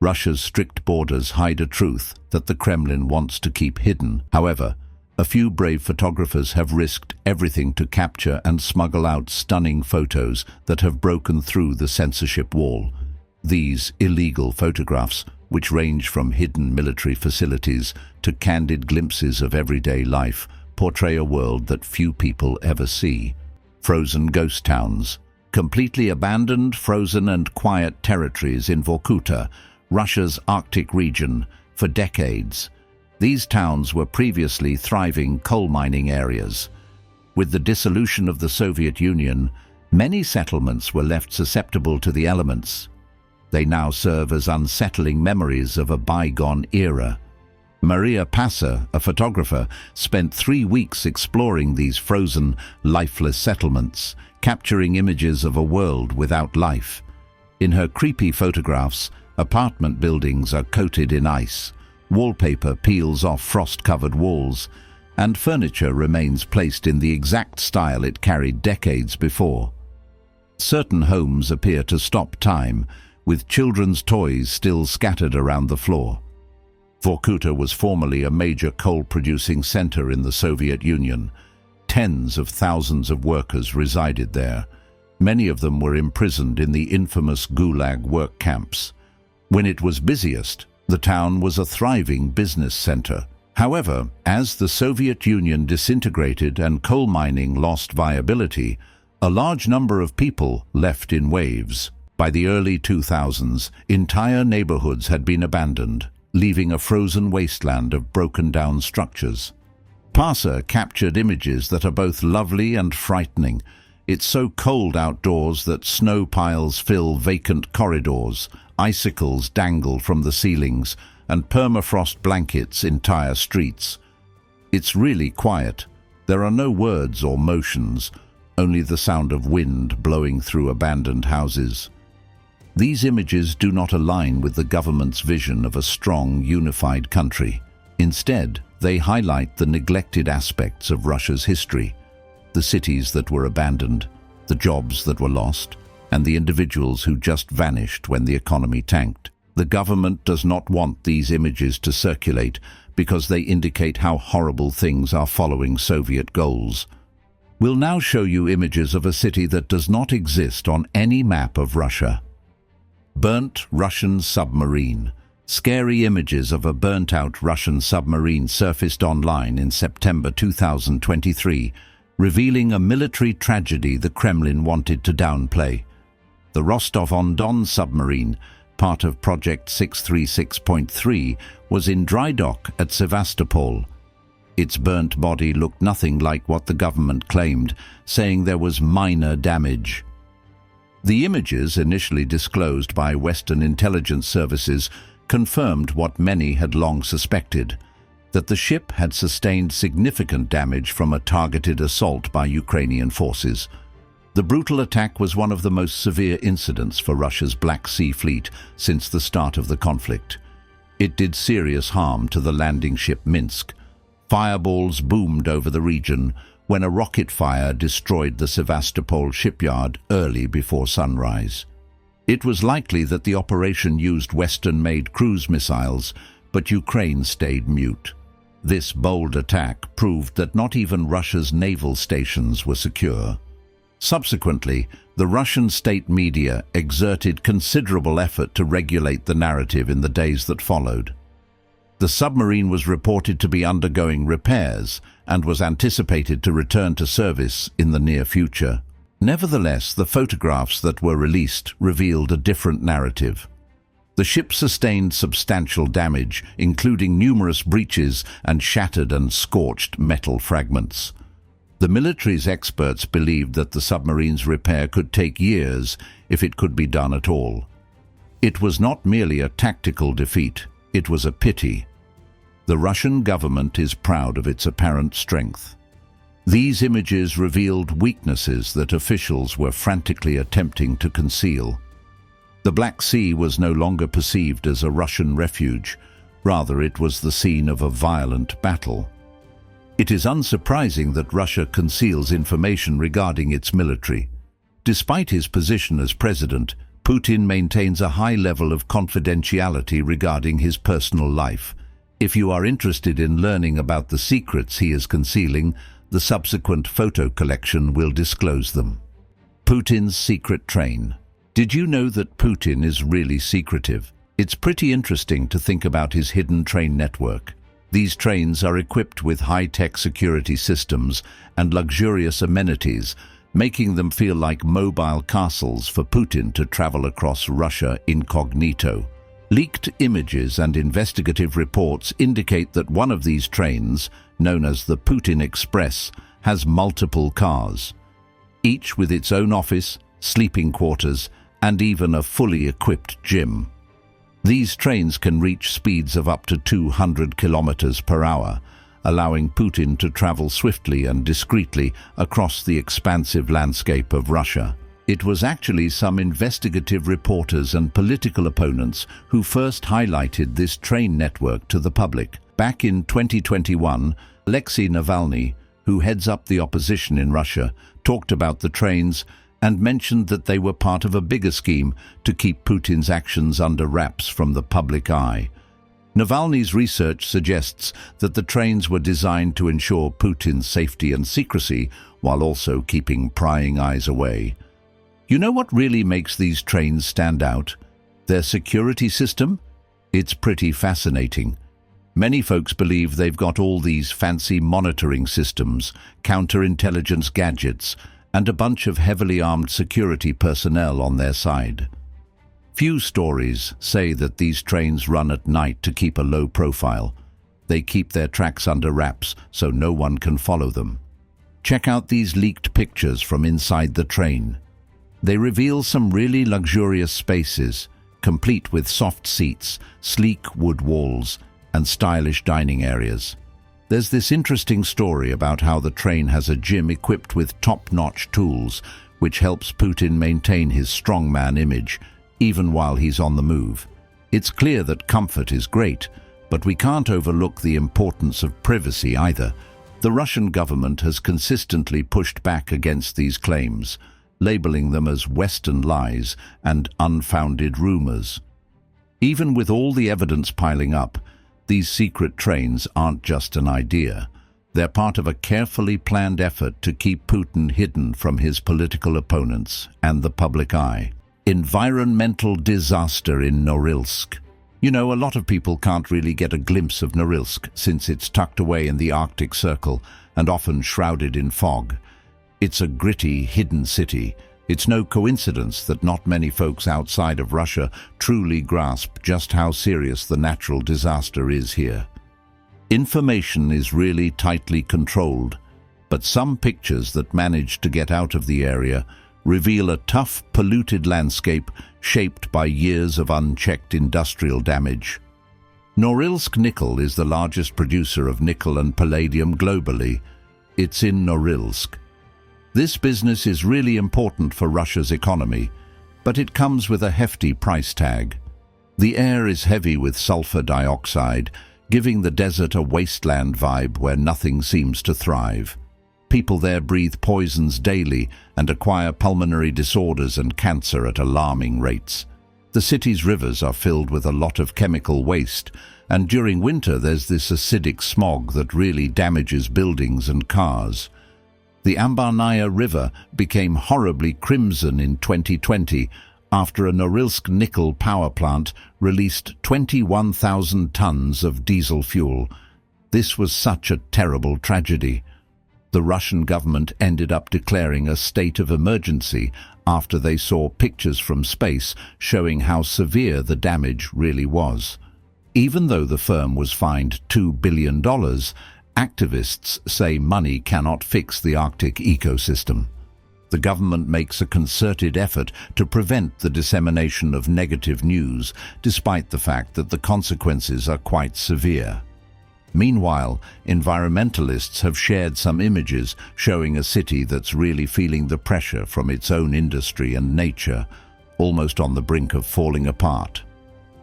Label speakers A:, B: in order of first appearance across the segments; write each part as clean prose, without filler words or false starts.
A: Russia's strict borders hide a truth that the Kremlin wants to keep hidden. However, a few brave photographers have risked everything to capture and smuggle out stunning photos that have broken through the censorship wall. These illegal photographs, which range from hidden military facilities to candid glimpses of everyday life, portray a world that few people ever see. Frozen ghost towns. Completely abandoned, frozen and quiet territories in Vorkuta, Russia's Arctic region, for decades. These towns were previously thriving coal mining areas. With the dissolution of the Soviet Union, many settlements were left susceptible to the elements. They now serve as unsettling memories of a bygone era. Maria Passer, a photographer, spent 3 weeks exploring these frozen, lifeless settlements, capturing images of a world without life. In her creepy photographs, apartment buildings are coated in ice, wallpaper peels off frost-covered walls, and furniture remains placed in the exact style it carried decades before. Certain homes appear to stop time, with children's toys still scattered around the floor. Vorkuta was formerly a major coal-producing center in the Soviet Union. Tens of thousands of workers resided there. Many of them were imprisoned in the infamous Gulag work camps. When it was busiest, the town was a thriving business center. However, as the Soviet Union disintegrated and coal mining lost viability, a large number of people left in waves. By the early 2000s, entire neighborhoods had been abandoned, leaving a frozen wasteland of broken-down structures. Passer captured images that are both lovely and frightening. It's so cold outdoors that snow piles fill vacant corridors, icicles dangle from the ceilings, and permafrost blankets entire streets. It's really quiet. There are no words or motions, only the sound of wind blowing through abandoned houses. These images do not align with the government's vision of a strong, unified country. Instead, they highlight the neglected aspects of Russia's history, the cities that were abandoned, the jobs that were lost, and the individuals who just vanished when the economy tanked. The government does not want these images to circulate because they indicate how horrible things are following Soviet goals. We'll now show you images of a city that does not exist on any map of Russia. Burnt Russian submarine. Scary images of a burnt-out Russian submarine surfaced online in September 2023, revealing a military tragedy the Kremlin wanted to downplay. The Rostov-on-Don submarine, part of Project 636.3, was in dry dock at Sevastopol. Its burnt body looked nothing like what the government claimed, saying there was minor damage. The images, initially disclosed by Western intelligence services, confirmed what many had long suspected, that the ship had sustained significant damage from a targeted assault by Ukrainian forces. The brutal attack was one of the most severe incidents for Russia's Black Sea Fleet since the start of the conflict. It did serious harm to the landing ship Minsk. Fireballs boomed over the region when a rocket fire destroyed the Sevastopol shipyard early before sunrise. It was likely that the operation used Western-made cruise missiles, but Ukraine stayed mute. This bold attack proved that not even Russia's naval stations were secure. Subsequently, the Russian state media exerted considerable effort to regulate the narrative in the days that followed. The submarine was reported to be undergoing repairs and was anticipated to return to service in the near future. Nevertheless, the photographs that were released revealed a different narrative. The ship sustained substantial damage, including numerous breaches and shattered and scorched metal fragments. The military's experts believed that the submarine's repair could take years if it could be done at all. It was not merely a tactical defeat, it was a pity. The Russian government is proud of its apparent strength. These images revealed weaknesses that officials were frantically attempting to conceal. The Black Sea was no longer perceived as a Russian refuge, rather it was the scene of a violent battle. It is unsurprising that Russia conceals information regarding its military. Despite his position as president, Putin maintains a high level of confidentiality regarding his personal life. If you are interested in learning about the secrets he is concealing, the subsequent photo collection will disclose them. Putin's secret train. Did you know that Putin is really secretive? It's pretty interesting to think about his hidden train network. These trains are equipped with high-tech security systems and luxurious amenities, making them feel like mobile castles for Putin to travel across Russia incognito. Leaked images and investigative reports indicate that one of these trains, known as the Putin Express, has multiple cars, each with its own office, sleeping quarters, and even a fully equipped gym. These trains can reach speeds of up to 200 kilometers per hour, allowing Putin to travel swiftly and discreetly across the expansive landscape of Russia. It was actually some investigative reporters and political opponents who first highlighted this train network to the public. Back in 2021, Alexei Navalny, who heads up the opposition in Russia, talked about the trains and mentioned that they were part of a bigger scheme to keep Putin's actions under wraps from the public eye. Navalny's research suggests that the trains were designed to ensure Putin's safety and secrecy while also keeping prying eyes away. You know what really makes these trains stand out? Their security system? It's pretty fascinating. Many folks believe they've got all these fancy monitoring systems, counterintelligence gadgets, and a bunch of heavily armed security personnel on their side. Few stories say that these trains run at night to keep a low profile. They keep their tracks under wraps so no one can follow them. Check out these leaked pictures from inside the train. They reveal some really luxurious spaces, complete with soft seats, sleek wood walls, and stylish dining areas. There's this interesting story about how the train has a gym equipped with top-notch tools, which helps Putin maintain his strongman image, even while he's on the move. It's clear that comfort is great, but we can't overlook the importance of privacy either. The Russian government has consistently pushed back against these claims, labeling them as Western lies and unfounded rumors. Even with all the evidence piling up, these secret trains aren't just an idea. They're part of a carefully planned effort to keep Putin hidden from his political opponents and the public eye. Environmental disaster in Norilsk. You know, a lot of people can't really get a glimpse of Norilsk since it's tucked away in the Arctic Circle and often shrouded in fog. It's a gritty, hidden city. It's no coincidence that not many folks outside of Russia truly grasp just how serious the natural disaster is here. Information is really tightly controlled, but some pictures that manage to get out of the area reveal a tough, polluted landscape shaped by years of unchecked industrial damage. Norilsk Nickel is the largest producer of nickel and palladium globally. It's in Norilsk. This business is really important for Russia's economy, but it comes with a hefty price tag. The air is heavy with sulfur dioxide, giving the desert a wasteland vibe where nothing seems to thrive. People there breathe poisons daily and acquire pulmonary disorders and cancer at alarming rates. The city's rivers are filled with a lot of chemical waste, and during winter there's this acidic smog that really damages buildings and cars. The Ambarnaya River became horribly crimson in 2020 after a Norilsk nickel power plant released 21,000 tons of diesel fuel. This was such a terrible tragedy. The Russian government ended up declaring a state of emergency after they saw pictures from space showing how severe the damage really was. Even though the firm was fined $2 billion, activists say money cannot fix the Arctic ecosystem. The government makes a concerted effort to prevent the dissemination of negative news, despite the fact that the consequences are quite severe. Meanwhile, environmentalists have shared some images showing a city that's really feeling the pressure from its own industry and nature, almost on the brink of falling apart.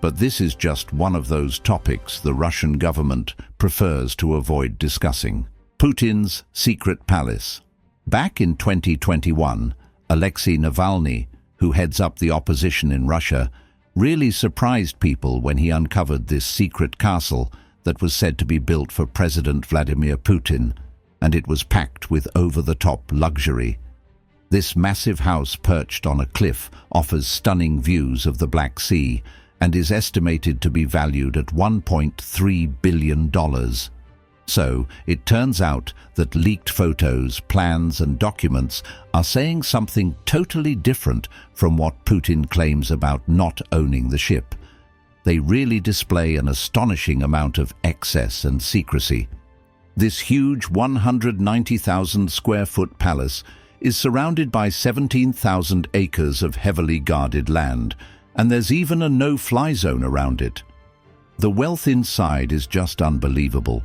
A: But this is just one of those topics the Russian government prefers to avoid discussing. Putin's secret palace. Back in 2021, Alexei Navalny, who heads up the opposition in Russia, really surprised people when he uncovered this secret castle that was said to be built for President Vladimir Putin, and it was packed with over-the-top luxury. This massive house perched on a cliff offers stunning views of the Black Sea and is estimated to be valued at $1.3 billion. So, it turns out that leaked photos, plans and documents are saying something totally different from what Putin claims about not owning the ship. They really display an astonishing amount of excess and secrecy. This huge 190,000 square foot palace is surrounded by 17,000 acres of heavily guarded land, and there's even a no-fly zone around it. The wealth inside is just unbelievable.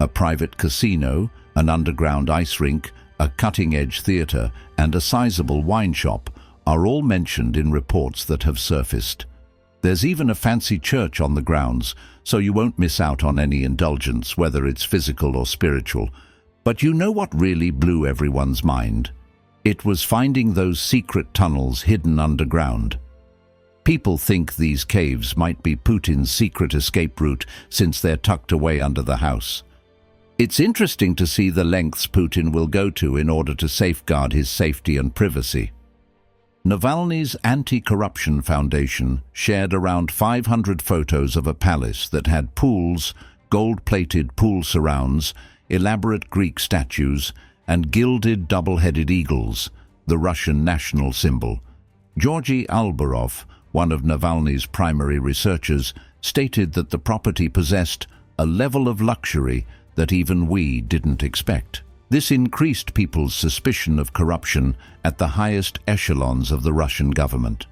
A: A private casino, an underground ice rink, a cutting-edge theatre, and a sizable wine shop are all mentioned in reports that have surfaced. There's even a fancy church on the grounds, so you won't miss out on any indulgence, whether it's physical or spiritual. But you know what really blew everyone's mind? It was finding those secret tunnels hidden underground. People think these caves might be Putin's secret escape route since they're tucked away under the house. It's interesting to see the lengths Putin will go to in order to safeguard his safety and privacy. Navalny's Anti-Corruption Foundation shared around 500 photos of a palace that had pools, gold-plated pool surrounds, elaborate Greek statues, and gilded double-headed eagles, the Russian national symbol. Georgy Albarov, one of Navalny's primary researchers, stated that the property possessed a level of luxury that even we didn't expect. This increased people's suspicion of corruption at the highest echelons of the Russian government.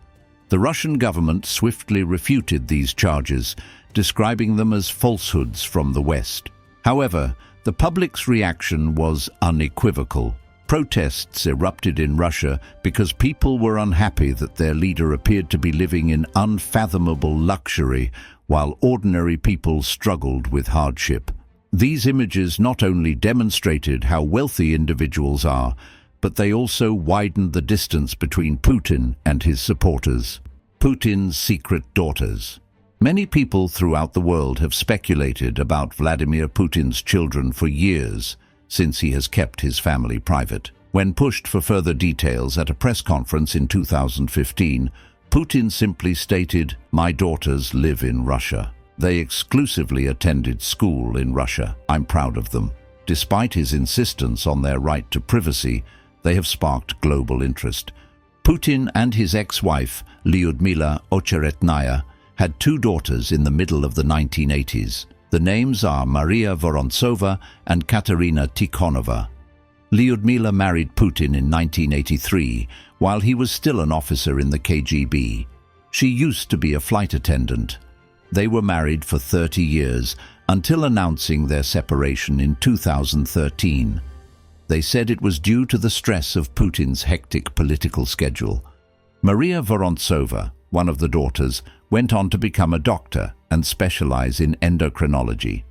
A: The Russian government swiftly refuted these charges, describing them as falsehoods from the West. However, the public's reaction was unequivocal. Protests erupted in Russia because people were unhappy that their leader appeared to be living in unfathomable luxury while ordinary people struggled with hardship. These images not only demonstrated how wealthy individuals are, but they also widened the distance between Putin and his supporters. Putin's secret daughters. Many people throughout the world have speculated about Vladimir Putin's children for years, since he has kept his family private. When pushed for further details at a press conference in 2015, Putin simply stated, "My daughters live in Russia. They exclusively attended school in Russia. I'm proud of them." Despite his insistence on their right to privacy, they have sparked global interest. Putin and his ex-wife, Lyudmila Ocheretnaya, had two daughters in the middle of the 1980s. The names are Maria Vorontsova and Katerina Tikhonova. Lyudmila married Putin in 1983, while he was still an officer in the KGB. She used to be a flight attendant. They were married for 30 years, until announcing their separation in 2013. They said it was due to the stress of Putin's hectic political schedule. Maria Vorontsova, one of the daughters, went on to become a doctor and specialize in endocrinology.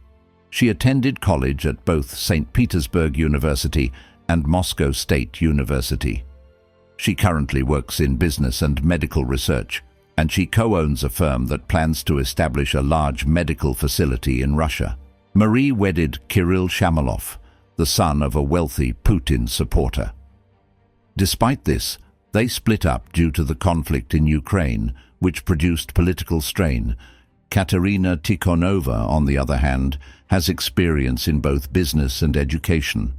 A: She attended college at both St. Petersburg University and Moscow State University. She currently works in business and medical research, and she co-owns a firm that plans to establish a large medical facility in Russia. Marie wedded Kirill Shamalov, the son of a wealthy Putin supporter. Despite this, they split up due to the conflict in Ukraine, which produced political strain. Katerina Tikhonova, on the other hand, has experience in both business and education.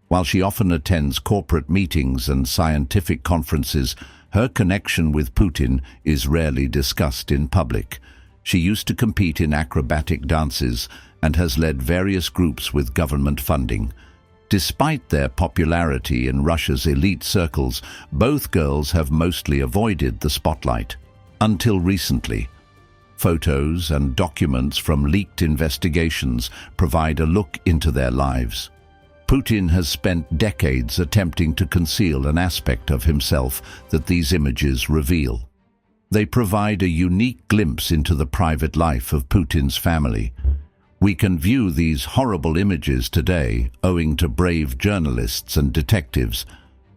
A: While she often attends corporate meetings and scientific conferences, her connection with Putin is rarely discussed in public. She used to compete in acrobatic dances and has led various groups with government funding. Despite their popularity in Russia's elite circles, both girls have mostly avoided the spotlight. Until recently, photos and documents from leaked investigations provide a look into their lives. Putin has spent decades attempting to conceal an aspect of himself that these images reveal. They provide a unique glimpse into the private life of Putin's family. We can view these horrible images today owing to brave journalists and detectives,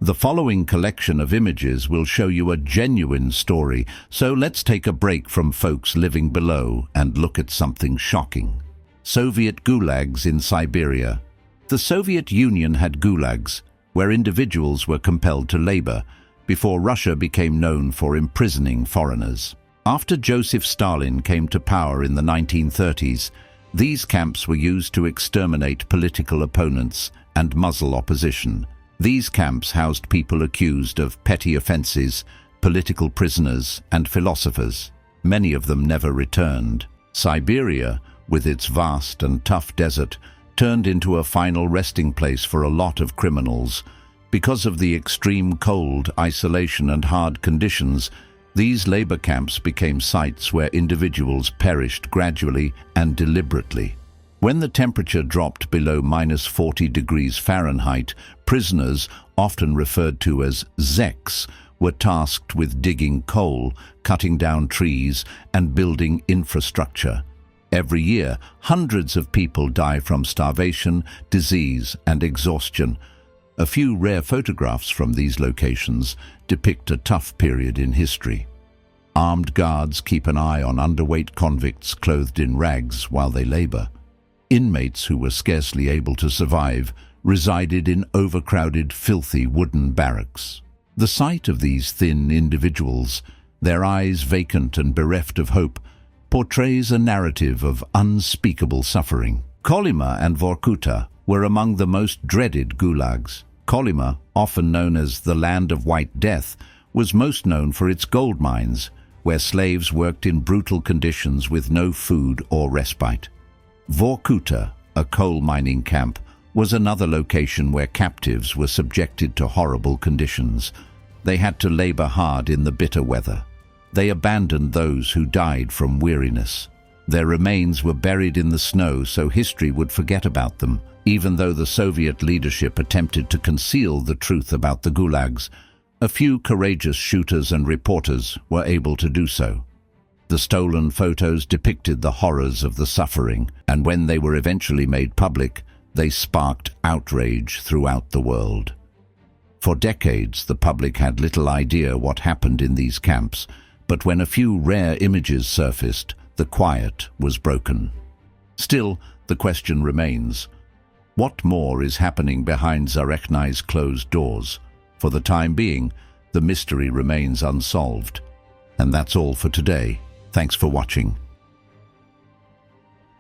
A: The following collection of images will show you a genuine story, so let's take a break from folks living below and look at something shocking. Soviet gulags in Siberia. The Soviet Union had gulags, where individuals were compelled to labor, before Russia became known for imprisoning foreigners. After Joseph Stalin came to power in the 1930s, these camps were used to exterminate political opponents and muzzle opposition. These camps housed people accused of petty offenses, political prisoners, and philosophers. Many of them never returned. Siberia, with its vast and tough desert, turned into a final resting place for a lot of criminals. Because of the extreme cold, isolation, and hard conditions, these labor camps became sites where individuals perished gradually and deliberately. When the temperature dropped below -40 degrees Fahrenheit, prisoners, often referred to as zeks, were tasked with digging coal, cutting down trees, and building infrastructure. Every year, hundreds of people die from starvation, disease, and exhaustion. A few rare photographs from these locations depict a tough period in history. Armed guards keep an eye on underweight convicts clothed in rags while they labor. Inmates who were scarcely able to survive resided in overcrowded, filthy wooden barracks. The sight of these thin individuals, their eyes vacant and bereft of hope, portrays a narrative of unspeakable suffering. Kolyma and Vorkuta were among the most dreaded gulags. Kolyma, often known as the Land of White Death, was most known for its gold mines, where slaves worked in brutal conditions with no food or respite. Vorkuta, a coal mining camp, was another location where captives were subjected to horrible conditions. They had to labor hard in the bitter weather. They abandoned those who died from weariness. Their remains were buried in the snow so history would forget about them. Even though the Soviet leadership attempted to conceal the truth about the gulags, a few courageous shooters and reporters were able to do so. The stolen photos depicted the horrors of the suffering, and when they were eventually made public, they sparked outrage throughout the world. For decades, the public had little idea what happened in these camps, but when a few rare images surfaced, the quiet was broken. Still, the question remains: what more is happening behind Zarekhnai's closed doors? For the time being, the mystery remains unsolved. And that's all for today. Thanks for watching.